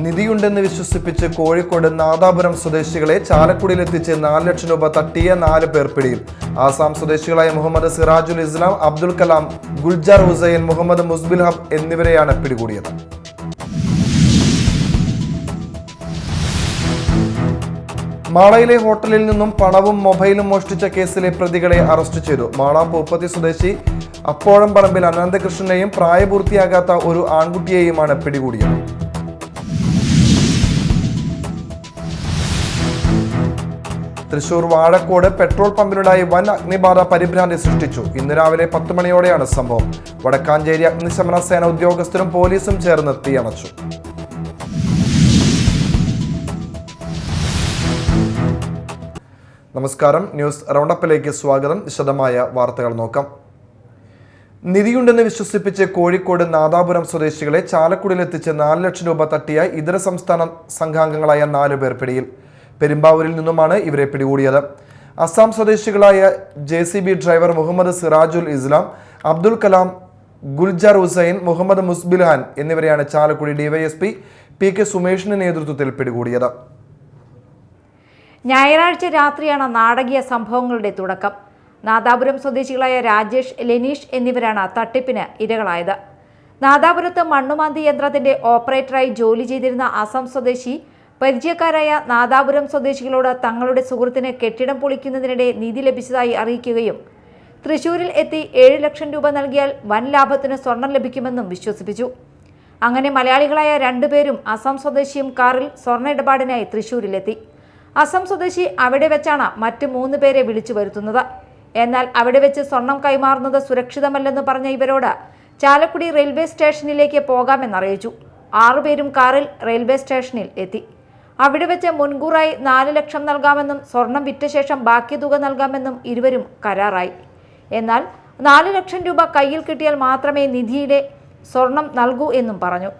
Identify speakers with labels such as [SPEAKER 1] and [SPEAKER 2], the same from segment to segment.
[SPEAKER 1] നിധിയുണ്ടെന്ന് വിശ്വസിപ്പിച്ച് കോഴിക്കോട് നാദാപുരം സ്വദേശികളെ ചാലക്കുടിയിലെത്തിച്ച് 4 ലക്ഷം രൂപ തട്ടിയ 4 പേർ പിടിയിൽ. ആസാം സ്വദേശികളായ മുഹമ്മദ് സിറാജുൽ ഇസ്ലാം, അബ്ദുൽ കലാം, ഗുൽജാർ ഹുസൈൻ, മുഹമ്മദ് മുസ്ബിൽ ഹബ് എന്നിവരെയാണ് പിടികൂടിയത്. മാളയിലെ ഹോട്ടലിൽ നിന്നും പണവും മൊബൈലും മോഷ്ടിച്ച കേസിലെ പ്രതികളെ അറസ്റ്റ് ചെയ്തു. മാള പൂപ്പത്തി സ്വദേശി അപ്പോഴം പറമ്പിൽ അനന്തകൃഷ്ണനെയും പ്രായപൂർത്തിയാകാത്ത ഒരു ആൺകുട്ടിയെയുമാണ് പിടികൂടിയത്. തൃശൂർ വാഴക്കോട് പെട്രോൾ പമ്പിനുണ്ടായി വൻ അഗ്നിബാധ പരിഭ്രാന്തി സൃഷ്ടിച്ചു. ഇന്ന് രാവിലെ 10 മണിയോടെയാണ് സംഭവം. വടക്കാഞ്ചേരി അഗ്നിശമന സേന ഉദ്യോഗസ്ഥരും പോലീസും ചേർന്ന് തീയണച്ചു. നമസ്കാരം, ന്യൂസ് റൗണ്ടപ്പിലേക്ക് സ്വാഗതം. വിശദമായ വാർത്തകൾ നോക്കാം. നിധിയുണ്ടെന്ന് വിശ്വസിപ്പിച്ച് കോഴിക്കോട് നാദാപുരം സ്വദേശികളെ ചാലക്കുടിയിലെത്തിച്ച് 4 ലക്ഷം രൂപ തട്ടിയ ഇതര സംസ്ഥാന സംഘാംഗങ്ങളായ 4 പേർ പിടിയിൽ. പെരുമ്പാവൂരിൽ നിന്നുമാണ് ഇവരെ പിടികൂടിയത്. അസാം സ്വദേശികളായ JCB ഡ്രൈവർ മുഹമ്മദ് സിറാജുൽ ഇസ്ലാം, അബ്ദുൽ കലാം, ഗുൽജാർ ഹുസൈൻ, മുഹമ്മദ് മുസ്ബിൽ ഹാൻ എന്നിവരെയാണ് ചാലക്കുടി DYSP PK സുമേഷിന്റെ നേതൃത്വത്തിൽ പിടികൂടിയത്.
[SPEAKER 2] ഞായറാഴ്ച രാത്രിയാണ് നാടകീയ സംഭവങ്ങളുടെ തുടക്കം. നാദാപുരം സ്വദേശികളായ രാജേഷ്, ലെനീഷ് എന്നിവരാണ് തട്ടിപ്പിന് ഇരകളായത്. നാദാപുരത്ത് മണ്ണുമാന്തി യന്ത്രത്തിന്റെ ഓപ്പറേറ്ററായി ജോലി ചെയ്തിരുന്ന അസം സ്വദേശി പരിചയക്കാരായ നാദാപുരം സ്വദേശികളോട് തങ്ങളുടെ സുഹൃത്തിന് കെട്ടിടം പൊളിക്കുന്നതിനിടെ നിധി ലഭിച്ചതായി അറിയിക്കുകയും തൃശൂരിൽ എത്തി 7 ലക്ഷം രൂപ നൽകിയാൽ വൻ ലാഭത്തിന് സ്വർണം ലഭിക്കുമെന്നും വിശ്വസിപ്പിച്ചു. അങ്ങനെ മലയാളികളായ 2 പേരും അസം സ്വദേശിയും കാറിൽ സ്വർണ്ണ ഇടപാടിനായി തൃശൂരിലെത്തി. അസം സ്വദേശി അവിടെ വെച്ചാണ് മറ്റ് 3 പേരെ വിളിച്ചു വരുത്തുന്നത്. എന്നാൽ അവിടെ വെച്ച് സ്വർണം കൈമാറുന്നത് സുരക്ഷിതമല്ലെന്ന് പറഞ്ഞ ഇവരോട് ചാലക്കുടി റെയിൽവേ സ്റ്റേഷനിലേക്ക് പോകാമെന്നറിയിച്ചു. 6 പേരും കാറിൽ റെയിൽവേ സ്റ്റേഷനിൽ എത്തി. അവിടെ വെച്ച് മുൻകൂറായി 4 ലക്ഷം നൽകാമെന്നും സ്വർണം വിറ്റ ശേഷം ബാക്കി തുക നൽകാമെന്നും ഇരുവരും കരാറായി. എന്നാൽ 4 ലക്ഷം രൂപ കയ്യിൽ കിട്ടിയാൽ മാത്രമേ നിധിയിലെ സ്വർണം നൽകൂ എന്നും പറഞ്ഞു.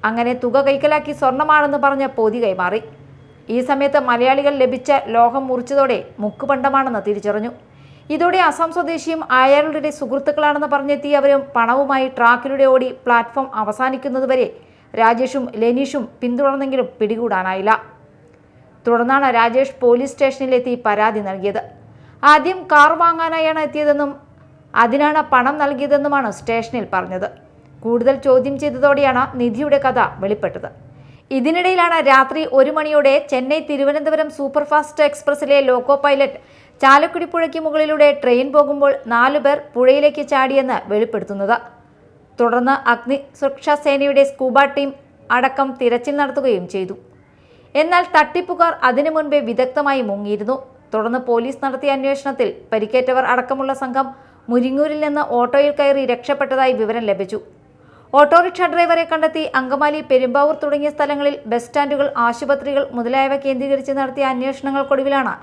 [SPEAKER 2] അങ്ങനെ തുക കൈക്കലാക്കി സ്വർണമാണെന്ന് പറഞ്ഞ് പൊതി കൈമാറി. ഈ സമയത്ത് മലയാളികൾ ലഭിച്ച ലോഹം മുറിച്ചതോടെ മുക്കുപണ്ടമാണെന്ന് തിരിച്ചറിഞ്ഞു. ഇതോടെ അസം സ്വദേശിയും അയാളുടെ സുഹൃത്തുക്കളാണെന്ന് പറഞ്ഞെത്തിയവരും പണവുമായി ട്രാക്കിലൂടെ ഓടി പ്ലാറ്റ്ഫോം അവസാനിക്കുന്നതുവരെ രാജേഷും ലെനീഷും പിന്തുടർന്നെങ്കിലും പിടികൂടാനായില്ല. തുടർന്നാണ് രാജേഷ് പോലീസ് സ്റ്റേഷനിലെത്തി പരാതി നൽകിയത്. ആദ്യം കാർ വാങ്ങാനായാണ് എത്തിയതെന്നും അതിനാണ് പണം നൽകിയതെന്നുമാണ് സ്റ്റേഷനിൽ പറഞ്ഞത്. കൂടുതൽ ചോദ്യം ചെയ്തതോടെയാണ് നിധിയുടെ കഥ വെളിപ്പെട്ടത്. ഇതിനിടയിലാണ് രാത്രി 1 മണിയോടെ ചെന്നൈ തിരുവനന്തപുരം സൂപ്പർഫാസ്റ്റ് എക്സ്പ്രസിലെ ലോക്കോ പൈലറ്റ് ചാലക്കുടി പുഴയ്ക്ക് മുകളിലൂടെ ട്രെയിൻ പോകുമ്പോൾ 4 പേർ പുഴയിലേക്ക് ചാടിയെന്ന് വെളിപ്പെടുത്തുന്നത്. തുടർന്ന് അഗ്നി സുരക്ഷാ സേനയുടെ സ്കൂബ ടീം അടക്കം തിരച്ചിൽ നടത്തുകയും ചെയ്തു. എന്നാൽ തട്ടിപ്പുകാർ അതിനു മുൻപേ വിദഗ്ധമായി മുങ്ങിയിരുന്നു. തുടർന്ന് പോലീസ് നടത്തിയ അന്വേഷണത്തിൽ പരിക്കേറ്റവർ അടക്കമുള്ള സംഘം മുരിങ്ങൂരിൽ നിന്ന് ഓട്ടോയിൽ കയറി രക്ഷപ്പെട്ടതായി വിവരം ലഭിച്ചു. ഓട്ടോറിക്ഷ ഡ്രൈവറെ കണ്ടെത്തി അങ്കമാലി, പെരുമ്പാവൂർ തുടങ്ങിയ സ്ഥലങ്ങളിൽ ബസ് സ്റ്റാൻഡുകൾ, ആശുപത്രികൾ മുതലായവ കേന്ദ്രീകരിച്ച് നടത്തിയ അന്വേഷണങ്ങൾക്കൊടുവിലാണ്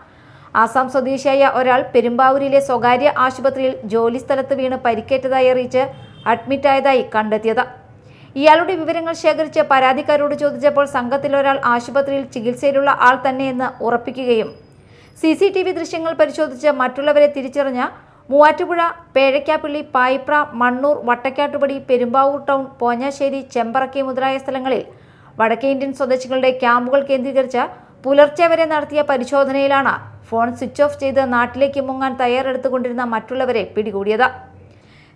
[SPEAKER 2] ആസാം സ്വദേശിയായ ഒരാൾ പെരുമ്പാവൂരിലെ സ്വകാര്യ ആശുപത്രിയിൽ ജോലി സ്ഥലത്ത് വീണ് പരിക്കേറ്റതായി അറിയിച്ച് അഡ്മിറ്റായതായി കണ്ടെത്തിയത്. ഇയാളുടെ വിവരങ്ങൾ ശേഖരിച്ച് പരാതിക്കാരോട് ചോദിച്ചപ്പോൾ സംഘത്തിലൊരാൾ ആശുപത്രിയിൽ ചികിത്സയിലുള്ള ആൾ തന്നെയെന്ന് ഉറപ്പിക്കുകയും CCTV ദൃശ്യങ്ങൾ പരിശോധിച്ച് മറ്റുള്ളവരെ തിരിച്ചറിഞ്ഞ മൂവാറ്റുപുഴ, പേഴയ്ക്കാപ്പള്ളി, പായിപ്ര, മണ്ണൂർ, വട്ടക്കാട്ടുപടി, പെരുമ്പാവൂർ ടൗൺ, പോഞ്ഞാശ്ശേരി, ചെമ്പറക്കി മുതലായ സ്ഥലങ്ങളിൽ വടക്കേ ഇന്ത്യൻ സ്വദേശികളുടെ ക്യാമ്പുകൾ കേന്ദ്രീകരിച്ച് പുലർച്ചെ വരെ നടത്തിയ പരിശോധനയിലാണ് ഫോൺ സ്വിച്ച് ഓഫ് ചെയ്ത് നാട്ടിലേക്ക് മുങ്ങാൻ തയ്യാറെടുത്തുകൊണ്ടിരുന്ന മറ്റുള്ളവരെ പിടികൂടിയത്.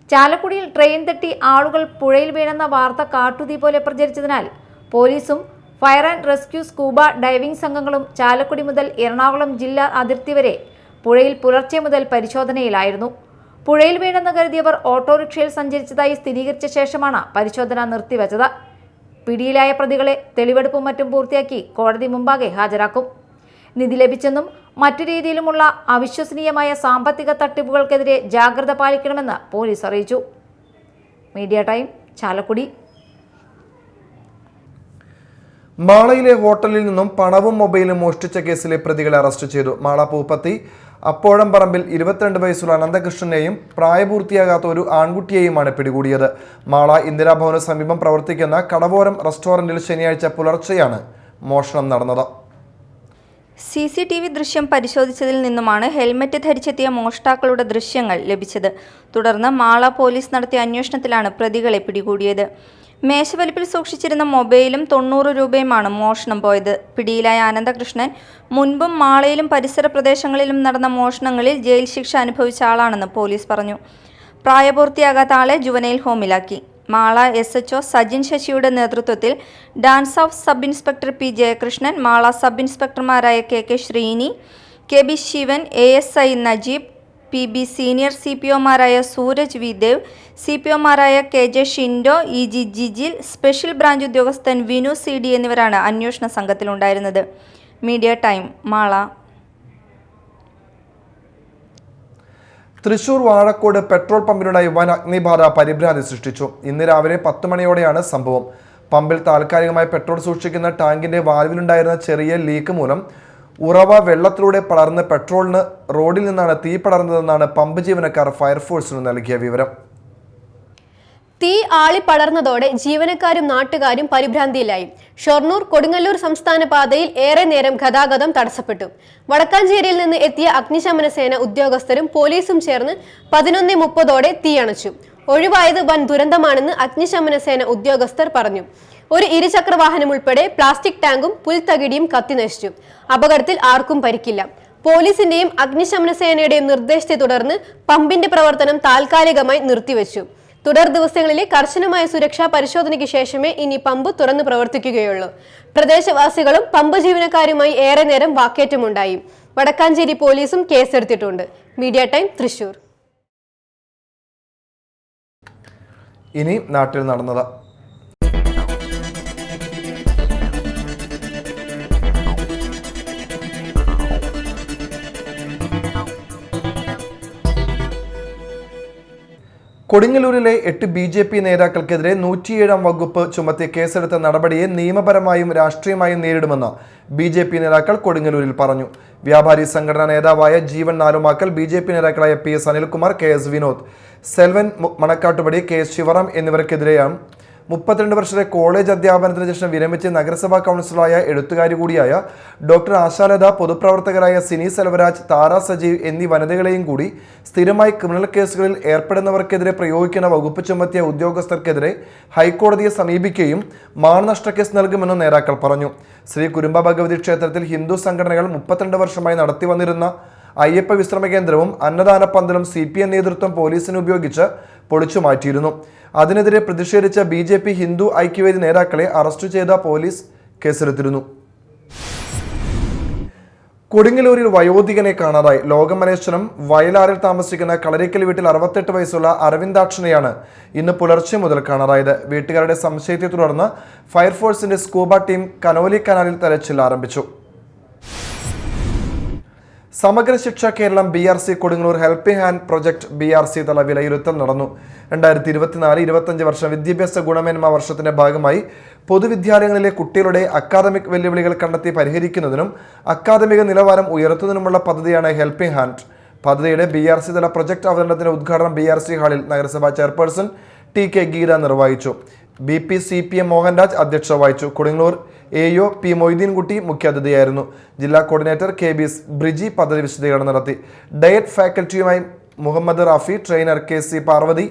[SPEAKER 2] ചാലക്കുടിയിൽ ട്രെയിൻ തട്ടി ആളുകൾ പുഴയിൽ വീണെന്ന വാർത്ത കാട്ടുതീ പോലെ പ്രചരിച്ചതിനാൽ പോലീസും fire and rescue, scuba diving സംഘങ്ങളും ചാലക്കുടി മുതൽ എറണാകുളം ജില്ലാ അതിർത്തി വരെ പുഴയിൽ പുലർച്ചെ മുതൽ പരിശോധനയിലായിരുന്നു. പുഴയിൽ വീണെന്ന് കരുതിയവർ ഓട്ടോറിക്ഷയിൽ സഞ്ചരിച്ചതായി സ്ഥിരീകരിച്ച ശേഷമാണ് പരിശോധന നിർത്തിവച്ചത്. പിടിയിലായ പ്രതികളെ തെളിവെടുപ്പും മറ്റും പൂർത്തിയാക്കി കോടതി മുമ്പാകെ ഹാജരാക്കും. നിധി ലഭിച്ചെന്നും മറ്റു രീതിയിലുമുള്ള അവിശ്വസനീയമായ സാമ്പത്തിക തട്ടിപ്പുകൾക്കെതിരെ ജാഗ്രത പാലിക്കണമെന്ന് പോലീസ് അറിയിച്ചു. Media time, Chalakudy.
[SPEAKER 1] മാളയിലെ ഹോട്ടലിൽ നിന്നും പണവും മൊബൈലും മോഷ്ടിച്ച കേസിലെ പ്രതികളെ അറസ്റ്റ് ചെയ്തു. മാള പൂപ്പത്തി അപ്പോഴം പറമ്പിൽ 22 വയസ്സുള്ള അനന്തകൃഷ്ണനെയും പ്രായപൂർത്തിയാകാത്ത ഒരു ആൺകുട്ടിയെയുമാണ് പിടികൂടിയത്. മാള ഇന്ദിരാഭവന് സമീപം പ്രവർത്തിക്കുന്ന കടവോരം റെസ്റ്റോറന്റിൽ ശനിയാഴ്ച പുലർച്ചെയാണ് മോഷണം നടന്നത്.
[SPEAKER 3] CCTV ദൃശ്യം പരിശോധിച്ചതിൽ നിന്നുമാണ് ഹെൽമറ്റ് ധരിച്ചെത്തിയ മോഷ്ടാക്കളുടെ ദൃശ്യങ്ങൾ ലഭിച്ചത്. തുടർന്ന് മാള പോലീസ് നടത്തിയ അന്വേഷണത്തിലാണ് പ്രതികളെ പിടികൂടിയത്. മേശവലിപ്പിൽ സൂക്ഷിച്ചിരുന്ന മൊബൈലും 90 രൂപയുമാണ് മോഷണം പോയത്. പിടിയിലായ അനന്തകൃഷ്ണൻ മുൻപും മാളയിലും പരിസര പ്രദേശങ്ങളിലും നടന്ന മോഷണങ്ങളിൽ ജയിൽ ശിക്ഷ അനുഭവിച്ച ആളാണെന്ന് പോലീസ് പറഞ്ഞു. പ്രായപൂർത്തിയാകാത്ത ആളെ ജുവനൈൽ ഹോമിലാക്കി. മാള SHO സജിൻ ശശിയുടെ നേതൃത്വത്തിൽ DANSAF sub inspector P Jayakrishnan, Mala sub ഇൻസ്പെക്ടർമാരായ KK Sreeni, KB Sivan, ASI Najeeb, PB senior CPOമാരായ സൂരജ് വി ദേവ്, CPOമാരായ KJ Shindo, EG Jijil, special branch ഉദ്യോഗസ്ഥൻ വിനു CD എന്നിവരാണ് അന്വേഷണ സംഘത്തിലുണ്ടായിരുന്നത്. Media time, Mala.
[SPEAKER 1] Thrissur Vazhakkode petrol പമ്പിനുണ്ടായി വൻ അഗ്നിബാധ പരിഭ്രാന്തി സൃഷ്ടിച്ചു. ഇന്ന് രാവിലെ 10 മണിയോടെയാണ് സംഭവം. പമ്പിൽ താൽക്കാലികമായി പെട്രോൾ സൂക്ഷിക്കുന്ന ടാങ്കിന്റെ വാൽവിലുണ്ടായിരുന്ന ചെറിയ ലീക്ക് മൂലം ഉറവ വെള്ളത്തിലൂടെ പടർന്ന് പെട്രോളിന് റോഡിൽ നിന്നാണ് തീ പടർന്നതെന്നാണ് പമ്പ് ജീവനക്കാർ ഫയർഫോഴ്സിന് നൽകിയ വിവരം.
[SPEAKER 4] തീ ആളി പടർന്നതോടെ ജീവനക്കാരും നാട്ടുകാരും പരിഭ്രാന്തിയിലായി. ഷൊർണൂർ കൊടുങ്ങല്ലൂർ സംസ്ഥാന പാതയിൽ ഏറെ നേരം ഗതാഗതം തടസ്സപ്പെട്ടു. വടക്കാഞ്ചേരിയിൽ നിന്ന് എത്തിയ അഗ്നിശമന സേന ഉദ്യോഗസ്ഥരും പോലീസും ചേർന്ന് 11:30 തീയണച്ചു. ഒഴിവായത് വൻ ദുരന്തമാണെന്ന് അഗ്നിശമന സേന ഉദ്യോഗസ്ഥർ പറഞ്ഞു. ഒരു ഇരുചക്രവാഹനം ഉൾപ്പെടെ പ്ലാസ്റ്റിക് ടാങ്കും പുൽത്തകിടിയും കത്തിനശിച്ചു. അപകടത്തിൽ ആർക്കും പരിക്കില്ല. പോലീസിന്റെയും അഗ്നിശമന സേനയുടെയും നിർദ്ദേശത്തെ തുടർന്ന് പമ്പിന്റെ പ്രവർത്തനം താൽക്കാലികമായി നിർത്തിവെച്ചു. തുടർ ദിവസങ്ങളിലെ കർശനമായ സുരക്ഷാ പരിശോധനയ്ക്ക് ശേഷമേ ഇനി പമ്പ് തുറന്നു പ്രവർത്തിക്കുകയുള്ളൂ. പ്രദേശവാസികളും പമ്പ് ജീവനക്കാരുമായി ഏറെ നേരം വാക്കേറ്റമുണ്ടായി. വടക്കാഞ്ചേരി പോലീസും കേസെടുത്തിട്ടുണ്ട്. Media time, Thrissur.
[SPEAKER 1] ഇനി നാട്ടിൽ നടന്നത്. കൊടുങ്ങല്ലൂരിലെ 8 BJP നേതാക്കൾക്കെതിരെ 107 വകുപ്പ് ചുമത്തി കേസെടുത്ത നടപടിയെ നിയമപരമായും രാഷ്ട്രീയമായും നേരിടുമെന്ന് BJP നേതാക്കൾ കൊടുങ്ങല്ലൂരിൽ പറഞ്ഞു. വ്യാപാരി സംഘടനാ നേതാവായ ജീവൻ നാലുമാക്കൽ, BJP നേതാക്കളായ PS Anilkumar, KS Vinod, Selvan Manakkattupadi, KS Sivaram എന്നിവർക്കെതിരെയാണ് 32 വർഷത്തെ കോളേജ് അധ്യാപനത്തിന് ശേഷം വിരമിച്ച് നഗരസഭാ കൗൺസിലറായ എഴുത്തുകാരി കൂടിയായ ഡോക്ടർ ആശാലത, പൊതുപ്രവർത്തകരായ സിനി സെൽവരാജ്, താര സജീവ് എന്നീ വനിതകളെയും കൂടി സ്ഥിരമായി ക്രിമിനൽ കേസുകളിൽ ഏർപ്പെടുന്നവർക്കെതിരെ പ്രയോഗിക്കുന്ന വകുപ്പ് ചുമത്തിയ ഉദ്യോഗസ്ഥർക്കെതിരെ ഹൈക്കോടതിയെ സമീപിക്കുകയും മാനനഷ്ടക്കേസ് നൽകുമെന്നും നേതാക്കൾ പറഞ്ഞു. ശ്രീ കുരുമ്പ ഭഗവതി ക്ഷേത്രത്തിൽ ഹിന്ദു സംഘടനകൾ 32 വർഷമായി നടത്തി വന്നിരുന്ന അയ്യപ്പ വിശ്രമ കേന്ദ്രവും അന്നദാന പന്തലും CPM നേതൃത്വം പോലീസിന് ഉപയോഗിച്ച് പൊളിച്ചു മാറ്റിയിരുന്നു. അതിനെതിരെ പ്രതിഷേധിച്ച BJP ഹിന്ദു ഐക്യവേദി നേതാക്കളെ അറസ്റ്റ് ചെയ്ത പോലീസ് കേസെടുത്തിരുന്നു. കൊടുങ്ങല്ലൂരിൽ വയോധികനെ കാണാതായി. ലോകമനേശ്വരം വയലാറിൽ താമസിക്കുന്ന കളരിക്കൽ വീട്ടിൽ 68 വയസ്സുള്ള അരവിന്ദാക്ഷനെയാണ് ഇന്ന് പുലർച്ചെ മുതൽ കാണാതായത്. വീട്ടുകാരുടെ സംശയത്തെ തുടർന്ന് ഫയർഫോഴ്സിന്റെ സ്കൂബ ടീം കനോലി കനാലിൽ തെരച്ചിൽ ആരംഭിച്ചു. Samagra Shiksha Keralam BRC Kodungallur helping hand project BRC തല വിലയിരുത്തൽ നടന്നു. 2024-25 വർഷം വിദ്യാഭ്യാസ ഗുണമേന്മ വർഷത്തിന്റെ ഭാഗമായി പൊതുവിദ്യാലയങ്ങളിലെ കുട്ടികളുടെ അക്കാദമിക് വെല്ലുവിളികൾ കണ്ടെത്തി പരിഹരിക്കുന്നതിനും അക്കാദമിക നിലവാരം ഉയർത്തുന്നതിനുമുള്ള പദ്ധതിയാണ് ഹെൽപ്പിംഗ് ഹാൻഡ്. പദ്ധതിയുടെ BRC തല പ്രൊജക്ട് അവതരണത്തിന്റെ ഉദ്ഘാടനം BRC ഹാളിൽ നഗരസഭാ ചെയർപേഴ്സൺ TK ഗീത നിർവഹിച്ചു. BP CPM മോഹൻരാജ് അധ്യക്ഷത വഹിച്ചു. Kodungallur AO P Moideenkutty മുഖ്യാതിഥിയായിരുന്നു. ജില്ലാ കോർഡിനേറ്റർ KB ബ്രിജി പദ്ധതി വിശദീകരണം നടത്തി. ഡയറ്റ് ഫാക്കൽറ്റിയുമായി Muhammad Rafi, trainer KC Parvathy,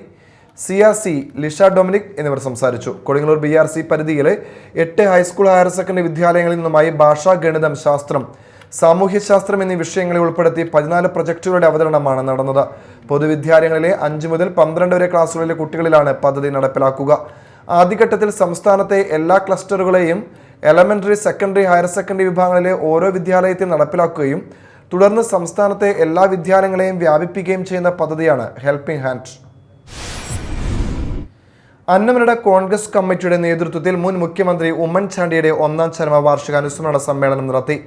[SPEAKER 1] CRC Lisha Dominic എന്നിവർ സംസാരിച്ചു. കൊടുങ്ങല്ലൂർ BRC പരിധിയിലെ 8 ഹൈസ്കൂൾ ഹയർ സെക്കൻഡറി വിദ്യാലയങ്ങളിൽ നിന്നുമായി ഭാഷ, ഗണിതം, ശാസ്ത്രം, സാമൂഹ്യശാസ്ത്രം എന്നീ വിഷയങ്ങളെ ഉൾപ്പെടുത്തി 14 പ്രൊജക്ടുകളുടെ അവതരണമാണ് നടന്നത്. പൊതുവിദ്യാലയങ്ങളിലെ 5 മുതൽ 12 വരെ ക്ലാസ്സുകളിലെ കുട്ടികളിലാണ് പദ്ധതി നടപ്പിലാക്കുക. ആദ്യഘട്ടത്തിൽ സംസ്ഥാനത്തെ എല്ലാ ക്ലസ്റ്ററുകളെയും എലമെന്ററി, സെക്കൻഡറി, ഹയർ സെക്കൻഡറി വിഭാഗങ്ങളിലെ ഓരോ വിദ്യാലയത്തിൽ നടപ്പിലാക്കുകയും തുടർന്ന് സംസ്ഥാനത്തെ എല്ലാ വിദ്യാലയങ്ങളെയും വ്യാപിപ്പിക്കുകയും ചെയ്യുന്ന പദ്ധതിയാണ് ഹെൽപ്പിംഗ് ഹാൻഡ്. അന്നമനട കോൺഗ്രസ് കമ്മിറ്റിയുടെ നേതൃത്വത്തിൽ മുൻ മുഖ്യമന്ത്രി ഉമ്മൻചാണ്ടിയുടെ 1ാം ചരമവാർഷിക അനുസ്മരണ സമ്മേളനം നടത്തി.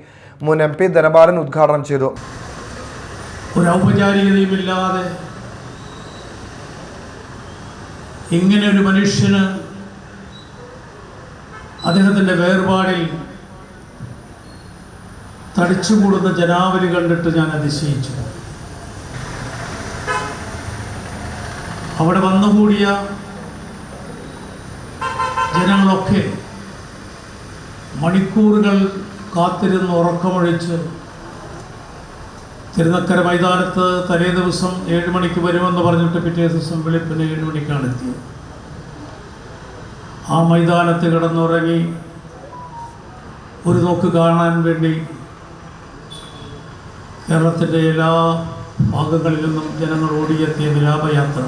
[SPEAKER 1] മുൻ MP ധനപാലൻ ഉദ്ഘാടനം ചെയ്തു.
[SPEAKER 5] ഒരു ഔപചാരികതയുമില്ലാതെ ഇങ്ങനെ ഒരു മനുഷ്യന് അദ്ദേഹത്തിൻ്റെ വേർപാടിൽ തടിച്ചുകൂടുന്ന ജനാവലി കണ്ടിട്ട് ഞാൻ അതിശയിച്ചു. അവിടെ വന്നുകൂടിയ ജനങ്ങളൊക്കെ മണിക്കൂറുകൾ കാത്തിരുന്ന് ഉറക്കമൊഴിച്ച് തിരുനക്കര മൈതാനത്ത് തലേ ദിവസം 7 മണിക്ക് വരുമെന്ന് പറഞ്ഞിട്ട് പിറ്റേ ദിവസം വെളുപ്പിന് 7 മണിക്കാണ് എത്തിയത്. ആ മൈതാനത്ത് കിടന്നുറങ്ങി ഒരു നോക്ക് കാണാൻ വേണ്ടി കേരളത്തിൻ്റെ എല്ലാ ഭാഗങ്ങളിൽ നിന്നും ജനങ്ങൾ ഓടിയെത്തിയ വിലാപയാത്ര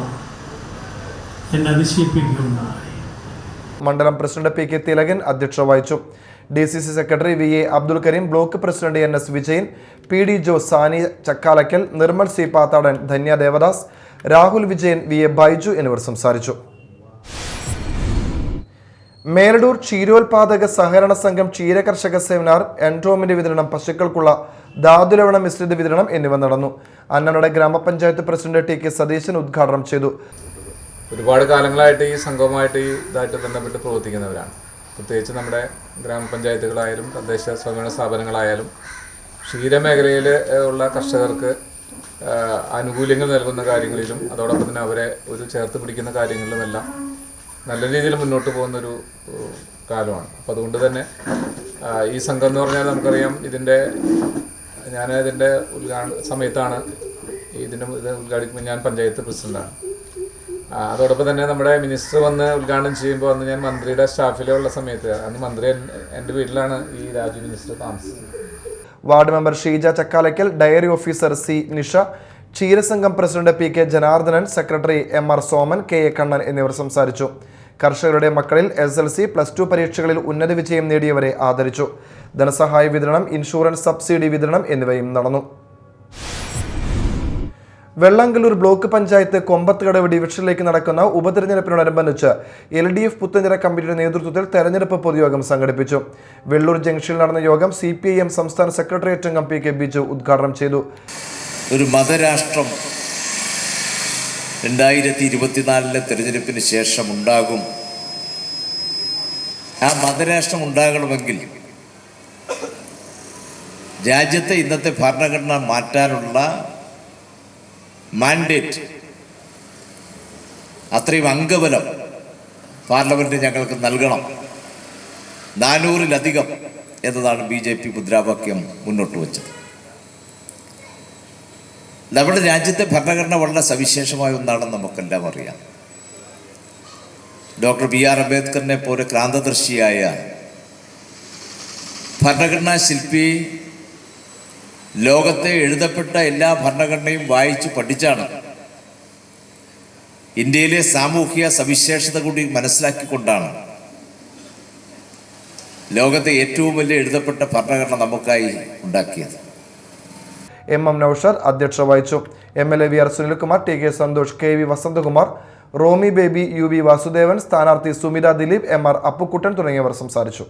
[SPEAKER 5] എന്നെ അതിശയിപ്പിക്കുകയുണ്ടായി.
[SPEAKER 1] മണ്ഡലം പ്രസിഡന്റ് പി കെ തിലകൻ അധ്യക്ഷത വഹിച്ചു. DCC secretary VA Abdul Kareem, block president NS Vijayan, PD Jose, Sani Chakkalakkal, Nirmal C Pathadan, Dhanya Devadas, Rahul Vijayan, VA Baiju എന്നിവർ സംസാരിച്ചു. മേലടൂർ ക്ഷീരോത്പാദക സഹകരണ സംഘം ക്ഷീരകർഷക സെമിനാർ, എൻട്രോമിന്റെ വിതരണം, പശുക്കൾക്കുള്ള ധാതുലവണ മിശ്രിത വിതരണം എന്നിവ നടന്നു. അന്നമനട ഗ്രാമപഞ്ചായത്ത് പ്രസിഡന്റ് TK സതീശൻ ഉദ്ഘാടനം ചെയ്തു.
[SPEAKER 6] ഒരുപാട് കാലങ്ങളായിട്ട് ഈ സംഘവുമായിട്ട് ഇതായിട്ട് ബന്ധപ്പെട്ട് പ്രവർത്തിക്കുന്നവരാണ്. പ്രത്യേകിച്ച് നമ്മുടെ ഗ്രാമപഞ്ചായത്തുകളായാലും തദ്ദേശ സ്വയംഭരണ സ്ഥാപനങ്ങളായാലും ക്ഷീരമേഖലയിൽ ഉള്ള കർഷകർക്ക് ആനുകൂല്യങ്ങൾ നൽകുന്ന കാര്യങ്ങളിലും അതോടൊപ്പം തന്നെ അവരെ ഒരു ചേർത്ത് പിടിക്കുന്ന കാര്യങ്ങളിലുമെല്ലാം നല്ല രീതിയിൽ മുന്നോട്ട് പോകുന്നൊരു കാലമാണ്. അപ്പോൾ അതുകൊണ്ട് തന്നെ ഈ സംഘം എന്ന് പറഞ്ഞാൽ നമുക്കറിയാം, ഞാനതിൻ്റെ സമയത്താണ് ഇത് ഉദ്ഘാടിക്കുമ്പോൾ ഞാൻ പഞ്ചായത്ത് പ്രസിഡൻ്റാണ്. അതോടൊപ്പം തന്നെ നമ്മുടെ മിനിസ്റ്റർ വന്ന് ഉദ്ഘാടനം ചെയ്യുമ്പോൾ അന്ന് ഞാൻ മന്ത്രിയുടെ സ്റ്റാഫിലുള്ള സമയത്ത് അന്ന് മന്ത്രി എൻ്റെ വീട്ടിലാണ് ഈ രാജു മിനിസ്റ്റർ താമസിച്ചത്.
[SPEAKER 1] Ward member Sheeja Chakkalakkal, dairy officer C Nisha, ക്ഷീരസംഘം president PK Janardhanan, secretary MR Soman, KA Kannan എന്നിവർ സംസാരിച്ചു. കർഷകരുടെ മക്കളിൽ SLC, +2 പരീക്ഷകളിൽ ഉന്നത വിജയം നേടിയവരെ ആദരിച്ചു. ധനസഹായ വിതരണം, ഇൻഷുറൻസ് സബ്സിഡി വിതരണം എന്നിവയും നടന്നു. വെള്ളാങ്കല്ലൂർ ബ്ലോക്ക് പഞ്ചായത്ത് കൊമ്പത്തുകടവ് ഡിവിഷനിലേക്ക് നടക്കുന്ന ഉപതെരഞ്ഞെടുപ്പിനോടനുബന്ധിച്ച് LDF പുത്തഞ്ചിറ കമ്മിറ്റിയുടെ നേതൃത്വത്തിൽ തെരഞ്ഞെടുപ്പ് പൊതുയോഗം സംഘടിപ്പിച്ചു. വെള്ളൂർ ജംഗ്ഷനിൽ നടന്ന യോഗം CPIM സംസ്ഥാന സെക്രട്ടേറിയറ്റ് അംഗം PK ബിജു ഉദ്ഘാടനം ചെയ്തു.
[SPEAKER 7] ഒരു മതരാഷ്ട്രം 2024 തെരഞ്ഞെടുപ്പിന് ശേഷം ഉണ്ടാകും. ആ മതരാഷ്ട്രം ഉണ്ടാകണമെങ്കിൽ രാജ്യത്തെ ഇന്നത്തെ ഭരണഘടന മാറ്റാനുള്ള മാൻഡേറ്റ്, അത്രയും അംഗബലം പാർലമെന്റ് ഞങ്ങൾക്ക് നൽകണം. 400-ലധികം എന്നതാണ് BJP മുദ്രാവാക്യം മുന്നോട്ട് വച്ചത്. നമ്മുടെ രാജ്യത്തെ ഭരണഘടന വളരെ സവിശേഷമായ ഒന്നാണെന്ന് നമുക്കെല്ലാം അറിയാം. ഡോക്ടർ BR അംബേദ്കറിനെ പോലെ ക്രാന്തദർശിയായ ഭരണഘടനാ ശില്പി ലോകത്തെ എഴുതപ്പെട്ട എല്ലാ ഭരണഘടനയും വായിച്ചു പഠിച്ചാണ് ഇന്ത്യയിലെ സാമൂഹിക സവിശേഷത കൂടി മനസ്സിലാക്കിക്കൊണ്ടാണ് ലോകത്തെ ഏറ്റവും വലിയ എഴുതപ്പെട്ട ഭരണഘടന നമുക്കായി ഉണ്ടാക്കിയത്.
[SPEAKER 1] MM നൌഷർ അധ്യക്ഷത വഹിച്ചു. MLA VR Sunilkumar, TK Santhosh, KV Vasanthakumar, Romi Baby, UB Vasudevan, സ്ഥാനാർത്ഥി സുമിത ദിലീപ്, MR അപ്പുക്കുട്ടൻ തുടങ്ങിയവർ സംസാരിച്ചു.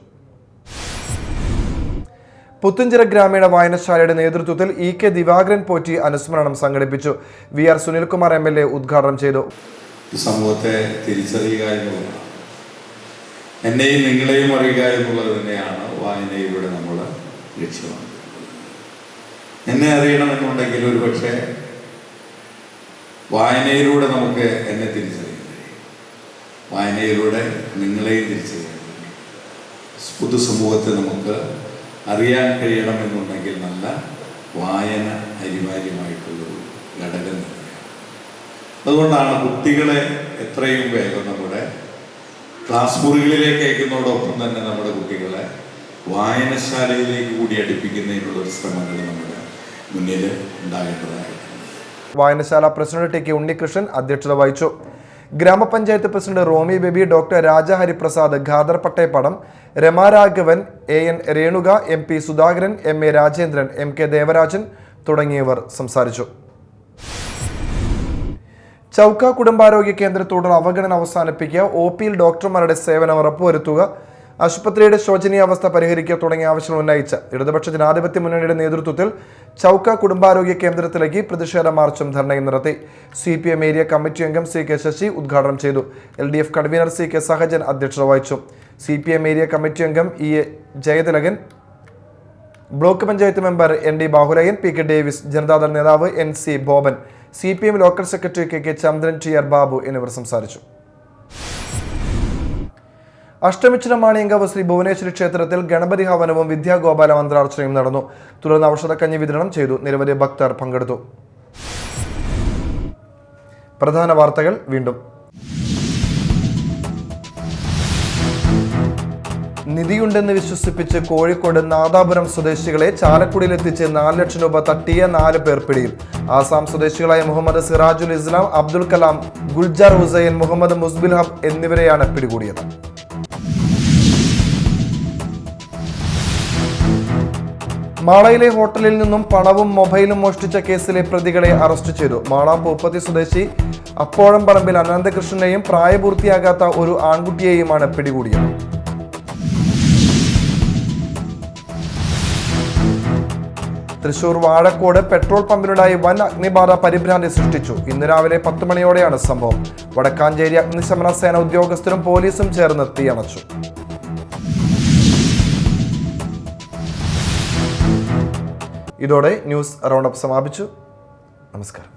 [SPEAKER 1] പുത്തഞ്ചിറ ഗ്രാമീണ വായനശാലയുടെ നേതൃത്വത്തിൽ EK ദിവാകരൻ പോറ്റി അനുസ്മരണം സംഘടിപ്പിച്ചു. VR സുനിൽകുമാർ MLA ഉദ്ഘാടനം ചെയ്തു.
[SPEAKER 8] സമൂഹത്തെ തിരിച്ചറിയുക എന്നുള്ളത്, എന്നെയും നിങ്ങളെയും അറിയുക എന്നുള്ളത് തന്നെയാണ് വായനയിലൂടെ നമ്മൾ ലക്ഷ്യമാണ്. എന്നെ അറിയണമെന്നുണ്ടെങ്കിൽ ഒരു പക്ഷേ വായനയിലൂടെ നമുക്ക് എന്നെ തിരിച്ചറിയാൻ കഴിയും. വായനയിലൂടെ നിങ്ങളെയും തിരിച്ചറിയാൻ കഴിയും. പൊതുസമൂഹത്തെ നമുക്ക് അറിയാൻ കഴിയണമെന്നുണ്ടെങ്കിൽ നല്ല വായന അനിവാര്യമായിട്ടുള്ളൊരു ഘടകം തന്നെയാണ്. അതുകൊണ്ടാണ് കുട്ടികളെ എത്രയും വേഗം നമ്മുടെ ക്ലാസ് മുറികളിലേക്ക് അയക്കുന്നതോടൊപ്പം തന്നെ നമ്മുടെ കുട്ടികളെ വായനശാലയിലേക്ക് കൂടി അടുപ്പിക്കുന്നതിനുള്ളൊരു ശ്രമങ്ങൾ നമ്മുടെ മുന്നിൽ ഉണ്ടാകേണ്ടതായിട്ടുണ്ട്.
[SPEAKER 1] വായനശാല പ്രസിഡന്റ് TK ഉണ്ണികൃഷ്ണൻ അധ്യക്ഷത വഹിച്ചു. Grama panchayat president Romi Baby, doctor Rajahariprasad, Khader Pattepadam, Ramaraghavan, AN Renuka, MP Sudhakaran, MA Rajendran, MK Devarajan തുടങ്ങിയവർ സംസാരിച്ചു. ചൗക്ക കുടുംബാരോഗ്യ കേന്ദ്രത്തോടുള്ള അവഗണന അവസാനിപ്പിക്കുക, OPയിൽ ഡോക്ടർമാരുടെ സേവനം ഉറപ്പുവരുത്തുക, ആശുപത്രിയുടെ ശോചനീയാവസ്ഥ പരിഹരിക്കുക തുടങ്ങിയ ആവശ്യങ്ങൾ ഉന്നയിച്ച് ഇടതുപക്ഷ ജനാധിപത്യ മുന്നണിയുടെ നേതൃത്വത്തിൽ ചൗക്ക കുടുംബാരോഗ്യ കേന്ദ്രത്തിലേക്ക് പ്രതിഷേധ മാർച്ചും ധർണയും നടത്തി. CPM ഏരിയ കമ്മിറ്റി അംഗം CK ശശി ഉദ്ഘാടനം ചെയ്തു. LDF കൺവീനർ CK സഹജൻ അധ്യക്ഷത വഹിച്ചു. CPM ഏരിയ കമ്മിറ്റി അംഗം EA Jayathilakan, block panchayat member ND Bahuleyan, PK Davis, Janata Dal നേതാവ് NC Boban, CPM local secretary KK ചന്ദ്രൻ, TR ബാബു എന്നിവർ സംസാരിച്ചു. അഷ്ടമിച്ചിറ മാണിയങ്കാവ് ശ്രീ ഭുവനേശ്വരി ക്ഷേത്രത്തിൽ ഗണപതി ഹവനവും വിദ്യാഗോപാല മന്ത്രാർച്ചനയും നടന്നു. തുടർന്ന് ഔഷധക്കഞ്ഞി വിതരണം ചെയ്തു. നിരവധി ഭക്തർ പങ്കെടുത്തു. പ്രധാന വാർത്തകൾ വീണ്ടും. നിധിയുണ്ടെന്ന് വിശ്വസിപ്പിച്ച് കോഴിക്കോട് നാദാപുരം സ്വദേശികളെ ചാലക്കുടിയിലെത്തിച്ച് 4 ലക്ഷം രൂപ തട്ടിയ 4 പേർ പിടിയിൽ. ആസാം സ്വദേശികളായ മുഹമ്മദ് സിറാജുൽ ഇസ്ലാം, അബ്ദുൽ കലാം, ഗുൽജാർ ഹുസൈൻ, മുഹമ്മദ് മുസ്ബിൽ ഹബ് എന്നിവരെയാണ് പിടികൂടിയത്. മാളയിലെ ഹോട്ടലിൽ നിന്നും പണവും മൊബൈലും മോഷ്ടിച്ച കേസിലെ പ്രതികളെ അറസ്റ്റ് ചെയ്തു. മാള പൂപ്പത്തി സ്വദേശി അപ്പോഴം പറമ്പിൽ അനന്തകൃഷ്ണനെയും പ്രായപൂർത്തിയാകാത്ത ഒരു ആൺകുട്ടിയെയുമാണ് പിടികൂടിയത്. തൃശൂർ വാഴക്കോട് പെട്രോൾ പമ്പിനുണ്ടായി വൻ അഗ്നിബാധ പരിഭ്രാന്തി സൃഷ്ടിച്ചു. ഇന്ന് രാവിലെ 10 മണിയോടെയാണ് സംഭവം. വടക്കാഞ്ചേരി അഗ്നിശമന സേന ഉദ്യോഗസ്ഥരും പോലീസും ചേർന്ന് തീയണച്ചു. ഇതോടെ ന്യൂസ് റൗണ്ടപ്പ് സമാപിച്ചു. നമസ്കാരം.